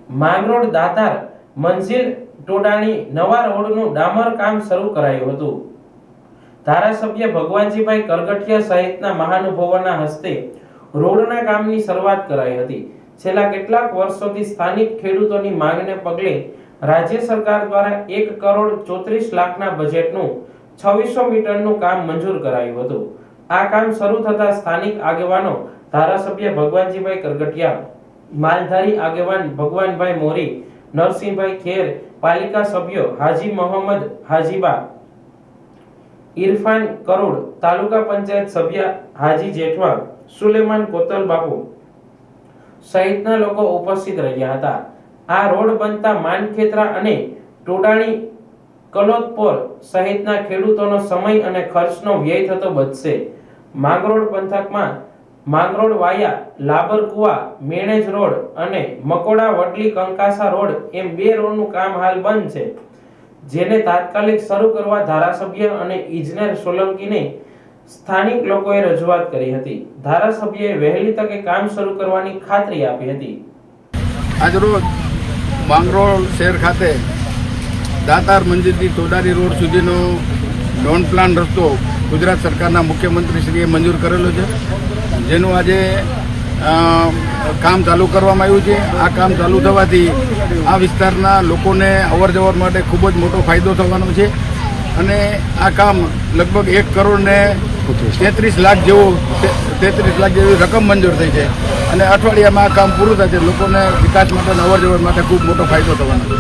માંગરોળ દાતાર મંઝિલ ટોડાણી નવા રોડનું ડામર કામ શરૂ કરાયું હતું। ધારાસભ્ય ભગવાનજીભાઈ કરગઠિયા સહિતના મહાનુભાવોના હસ્તે રોડના કામની શરૂઆત કરાઈ હતી। છેલ્લા કેટલાક વર્ષોથી સ્થાનિક ખેડૂતોની માંગને પગલે રાજ્ય સરકાર દ્વારા 1,34,00,000ના બજેટનું 2600 મીટરનું કામ મંજૂર કરાયું હતું। આ કામ શરૂ થતા સ્થાનિક આગેવાનો ધારાસભ્ય ભગવાનજીભાઈ કરગઠિયા, માલધારી આગેવાન ભગવાનભાઈ મોરી, નરસિંહભાઈ ખેર, પાલિકા સભ્યો હાજી મોહમ્મદ હાજીબા, ઇરફાન કરોડ, તાલુકા પંચાયત સભ્ય હાજી જેઠવા, સુલેમાન કોતલ બાપુ સહિતના લોકો ઉપસ્થિત રહ્યા હતા। આ રોડ બનતા માનખેત્રા અને ટોડાણી કલોદપોર સહિતના ખેડૂતોનો સમય અને ખર્ચનો વ્યય થતો બચશે। માંગરોળ પંથકમાં માંગરોળ વાયા લાબરકુવા મેણેજ રોડ અને મકોડા વડલી કંકાસા રોડ એમ 2 રોડનું કામ હાલ બંધ છે, જેને તાત્કાલિક શરૂ કરવા ધારાસભ્ય અને ઇજનેર સોલંકીને સ્થાનિક લોકોએ રજૂઆત કરી હતી। ધારાસભ્યએ વહેલી તકે કામ શરૂ કરવાની ખાતરી આપી હતી। આજરોજ માંગરોળ શહેર ખાતે દાતાર મંજિલથી ટોડારી રોડ સુધીનો ડોન પ્લાન રસ્તો ગુજરાત સરકારના મુખ્યમંત્રીશ્રીએ મંજૂર કરેલો છે, જેનું આજે કામ ચાલુ કરવામાં આવ્યું છે। આ કામ ચાલુ થવાથી આ વિસ્તારના લોકોને અવર જવર માટે ખૂબ જ મોટો ફાયદો થવાનો છે અને આ કામ લગભગ 1,33,00,000 જેવી રકમ મંજૂર થઈ છે અને અઠવાડિયામાં આ કામ પૂરું થશે। લોકોને વિકાસ માટે અવર જવર માટે ખૂબ મોટો ફાયદો થવાનો છે।